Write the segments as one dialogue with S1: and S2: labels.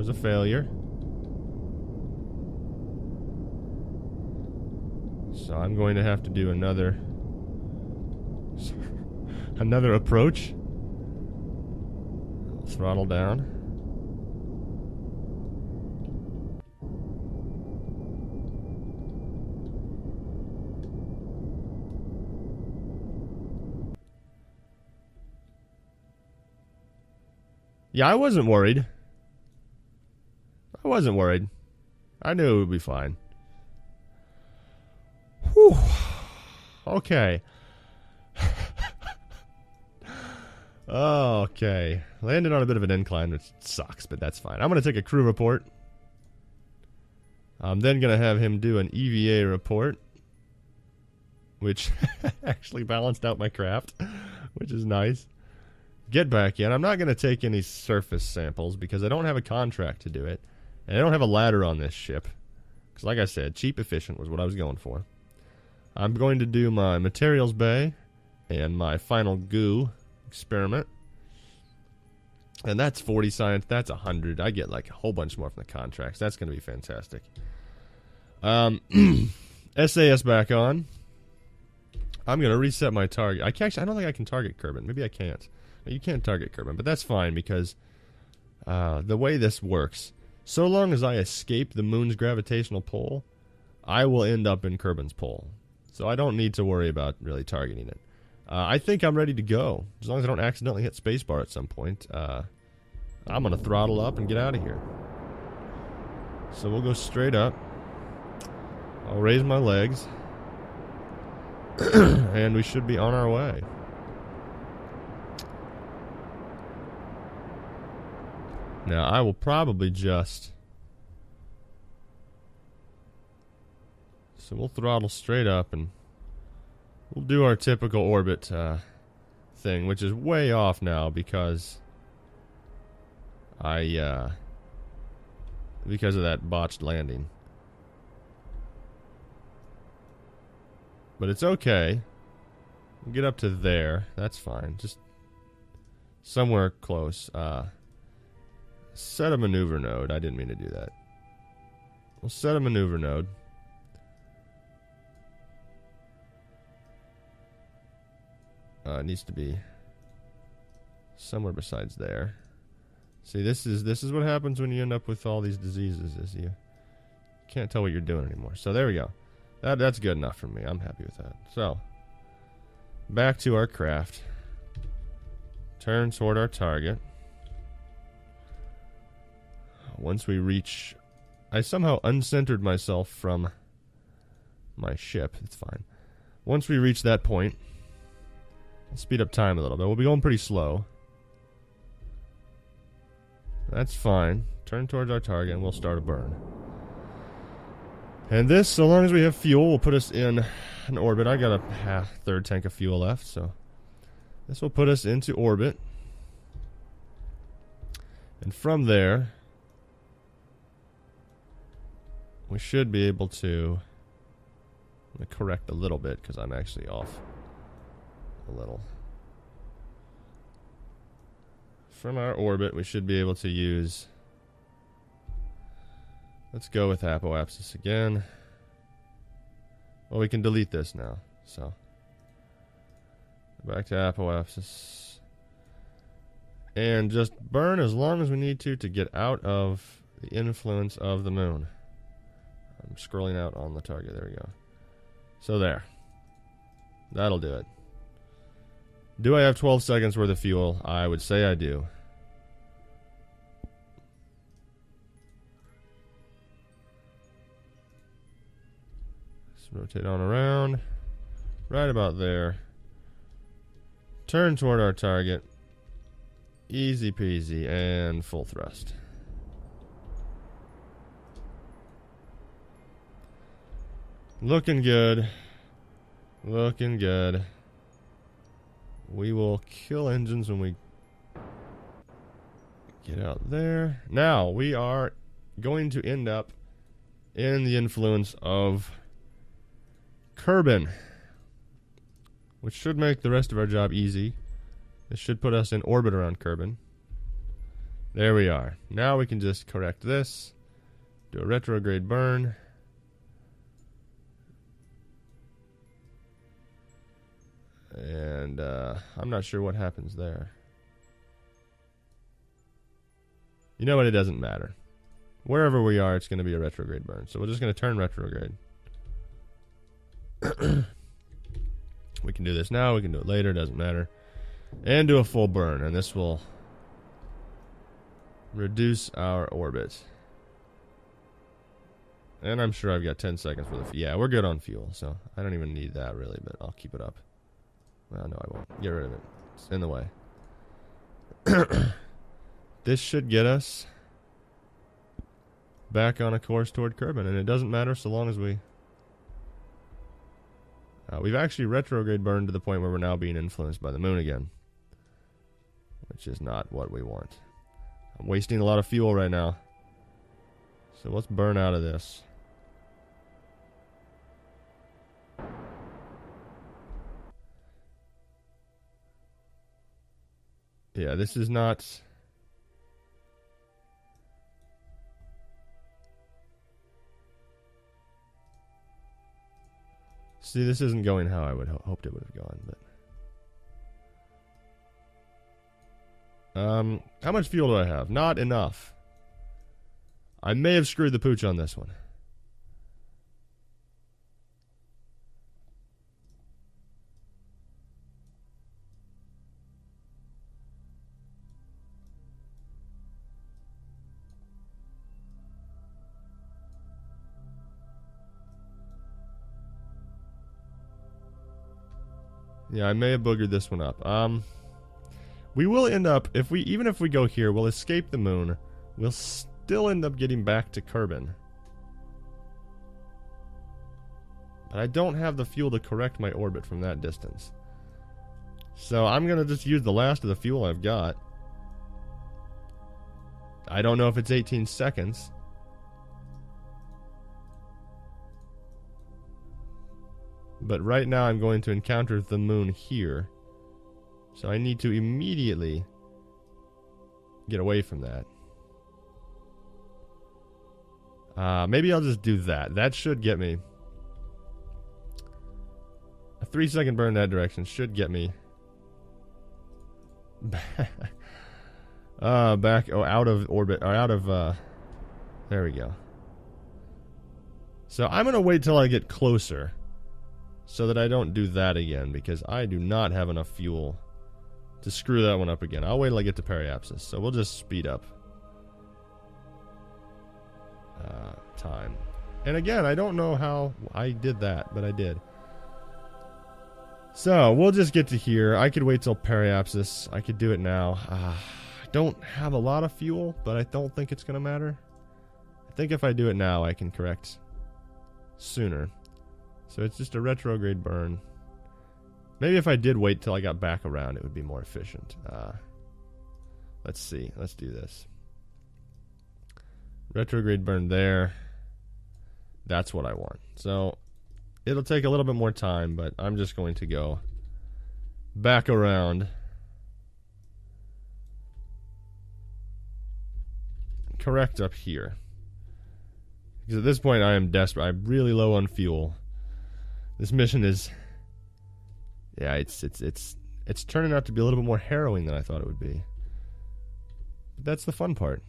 S1: was a failure. So I'm going to have to do another approach. Throttle down. Yeah, I wasn't worried. I knew it would be fine. Whew. Okay. Okay. Landed on a bit of an incline, which sucks, but that's fine. I'm going to take a crew report. I'm then going to have him do an EVA report, which actually balanced out my craft, which is nice. Get back in. I'm not going to take any surface samples because I don't have a contract to do it. And I don't have a ladder on this ship. Because like I said, cheap, efficient was what I was going for. I'm going to do my materials bay and my final goo experiment. And that's 40 science. That's 100. I get like a whole bunch more from the contracts. That's going to be fantastic. SAS back on. I'm going to reset my target. I don't think I can target Kerbal. Maybe I can't. You can't target Kerbal, but that's fine because the way this works, so long as I escape the moon's gravitational pull, I will end up in Kerbal's pull. So I don't need to worry about really targeting it. I think I'm ready to go. As long as I don't accidentally hit spacebar at some point, I'm going to throttle up and get out of here. So we'll go straight up. I'll raise my legs. And we should be on our way. Now, I will probably just... So we'll throttle straight up and we'll do our typical orbit thing, which is way off now because because of that botched landing. But it's okay. We'll get up to there. That's fine. Just somewhere close. Set a maneuver node. I didn't mean to do that. We'll set a maneuver node. It needs to be somewhere besides there. See, this is what happens when you end up with all these diseases. Is you can't tell what you're doing anymore. So there we go. That's good enough for me. I'm happy with that. So back to our craft. Turn toward our target. Once we reach... I somehow uncentered myself from my ship. It's fine. Once we reach that point, I'll speed up time a little bit. We'll be going pretty slow. That's fine. Turn towards our target and we'll start a burn. And this, so long as we have fuel, will put us in an orbit. I got a third tank of fuel left, so this will put us into orbit. And from there, we should be able to... Let me correct a little bit because I'm actually off a little. From our orbit, we should be able to use... Let's go with apoapsis again. Well, we can delete this now, so... Back to apoapsis. And just burn as long as we need to get out of the influence of the moon. I'm scrolling out on the target. There we go. So there. That'll do it. Do I have 12 seconds worth of fuel? I would say I do. Let's rotate on around. Right about there. Turn toward our target. Easy peasy and full thrust. Looking good. Looking good. We will kill engines when we get out there. Now, we are going to end up in the influence of Kerbal, which should make the rest of our job easy. This should put us in orbit around Kerbal. There we are. Now we can just correct this. Do a retrograde burn. And I'm not sure what happens there. You know what? It doesn't matter. Wherever we are, it's going to be a retrograde burn. So we're just going to turn retrograde. We can do this now. We can do it later. Doesn't matter. And do a full burn. And this will reduce our orbit. And I'm sure I've got 10 seconds for the... Yeah, we're good on fuel. So I don't even need that really. But I'll keep it up. Well, no, I won't. Get rid of it. It's in the way. This should get us back on a course toward Kerbin. And it doesn't matter so long as we... we've actually retrograde burned to the point where we're now being influenced by the moon again. Which is not what we want. I'm wasting a lot of fuel right now. So let's burn out of this. Yeah, this is not... See, this isn't going how I would hoped it would have gone, but... how much fuel do I have? Not enough. I may have screwed the pooch on this one. Yeah, I may have boogered this one up. We will end up, even if we go here, we'll escape the moon. We'll still end up getting back to Kerbin. But I don't have the fuel to correct my orbit from that distance. So I'm going to just use the last of the fuel I've got. I don't know if it's 18 seconds. But right now I'm going to encounter the moon here. So I need to immediately get away from that. Maybe I'll just do that. That should get me. A 3-second burn that direction should get me back out of orbit, or out of there we go. So I'm going to wait till I get closer so that I don't do that again, because I do not have enough fuel to screw that one up again. I'll wait till I get to periapsis. So we'll just speed up time. And again, I don't know how I did that, but I did. So we'll just get to here. I could wait till periapsis. I could do it now. I don't have a lot of fuel, but I don't think it's going to matter. I think if I do it now, I can correct sooner. So it's just a retrograde burn. Maybe if I did wait till I got back around, it would be more efficient. Let's see. Let's do this. Retrograde burn there. That's what I want. So it'll take a little bit more time, but I'm just going to go back around. Correct up here. Because at this point I am desperate. I'm really low on fuel. This mission is... Yeah, it's turning out to be a little bit more harrowing than I thought it would be. But that's the fun part.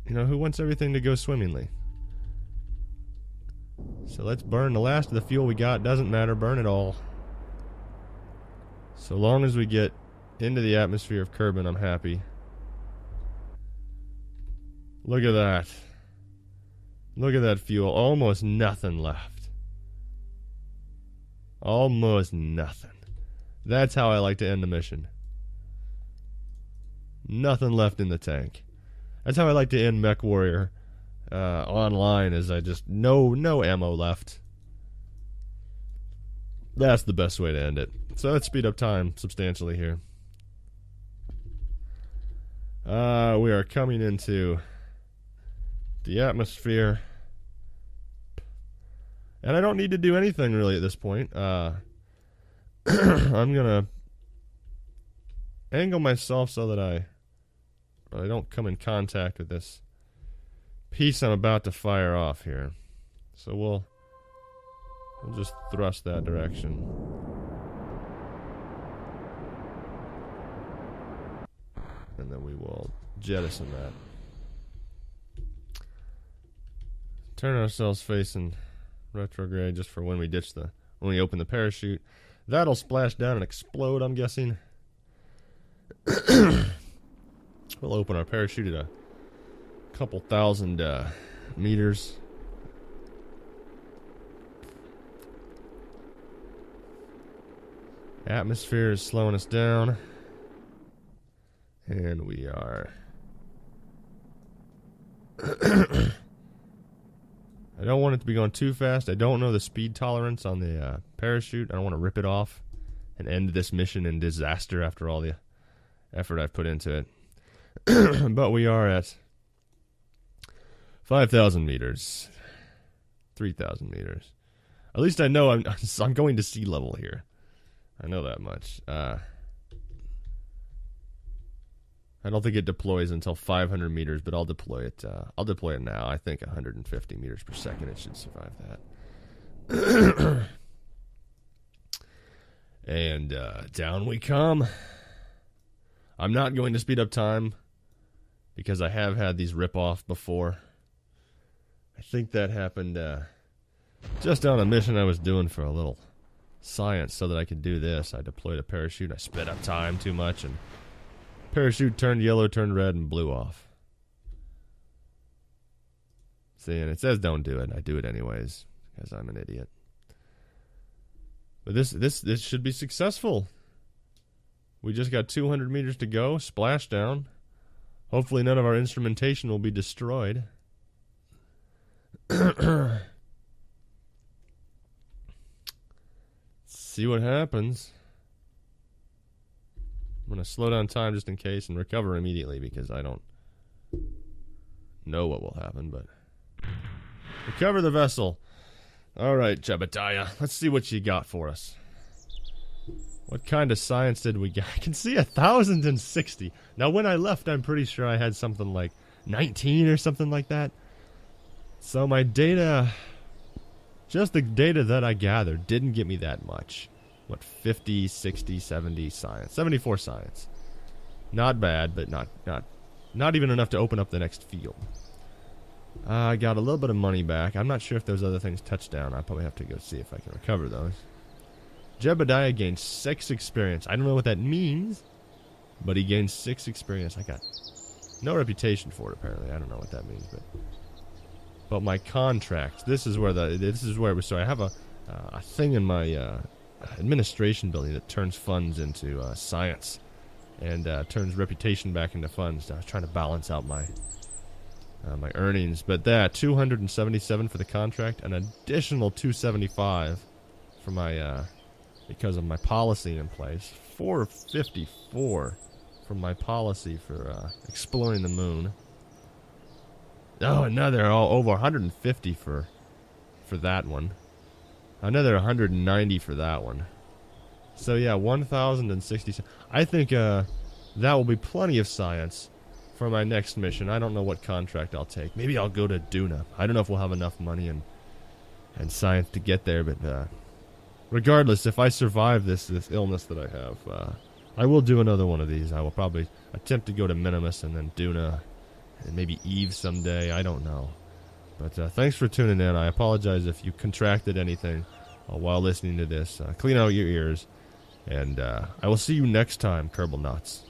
S1: You know, who wants everything to go swimmingly? So let's burn the last of the fuel we got. Doesn't matter, burn it all. So long as we get into the atmosphere of Kerbin, I'm happy. Look at that. Look at that fuel. Almost nothing left. Almost nothing. That's how I like to end the mission. Nothing left in the tank. That's how I like to end Mech Warrior online, is I just no ammo left. That's the best way to end it. So let's speed up time substantially here. We are coming into the atmosphere. And I don't need to do anything really at this point. I'm going to angle myself so that I but I don't come in contact with this piece I'm about to fire off here. So we'll just thrust that direction. And then we will jettison that. Turn ourselves facing retrograde just for when we when we open the parachute. That'll splash down and explode, I'm guessing. We'll open our parachute at a couple thousand meters. Atmosphere is slowing us down. And we are... I don't want it to be going too fast. I don't know the speed tolerance on the parachute. I don't want to rip it off and end this mission in disaster after all the effort I've put into it. But we are at 5,000 meters. 3,000 meters. At least I know I'm going to sea level here. I know that much. I don't think it deploys until 500 meters, but I'll deploy it. I'll deploy it now. I think 150 meters per second. It should survive that. And down we come. I'm not going to speed up time because I have had these rip off before. I think that happened just on a mission I was doing for a little science so that I could do this. I deployed a parachute. I sped up time too much, and parachute turned yellow, turned red, and blew off. See, and it says don't do it. I do it anyways because I'm an idiot. But this should be successful. We just got 200 meters to go. Splashdown. Hopefully none of our instrumentation will be destroyed. See what happens. I'm going to slow down time just in case and recover immediately because I don't know what will happen, but recover the vessel. All right, Jebediah, let's see what you got for us. What kind of science did we get? I can see 1,060. Now, when I left, I'm pretty sure I had something like 19 or something like that. So my data, just the data that I gathered, didn't get me that much. What, 50, 60, 70 science. 74 science. Not bad, but not even enough to open up the next field. I got a little bit of money back. I'm not sure if those other things touched down. I probably have to go see if I can recover those. Jebediah gained 6 experience. I don't know what that means, but he gained 6 experience. I got no reputation for it, apparently. I don't know what that means, but my contracts. This is where it was. So I have a thing in my administration building that turns funds into science and turns reputation back into funds. I was trying to balance out my earnings, but that 277 for the contract, an additional 275 for my because of my policy in place, 454 from my policy for exploring the moon. Oh, another over 150 for that one. Another 190 for that one. So yeah, 1,060. I think that will be plenty of science for my next mission. I don't know what contract I'll take. Maybe I'll go to Duna. I don't know if we'll have enough money and science to get there, but regardless, if I survive this illness that I have, I will do another one of these. I will probably attempt to go to Minimus and then Duna and maybe Eve someday. I don't know. But thanks for tuning in. I apologize if you contracted anything while listening to this. Clean out your ears. And I will see you next time, Kerbal Nuts.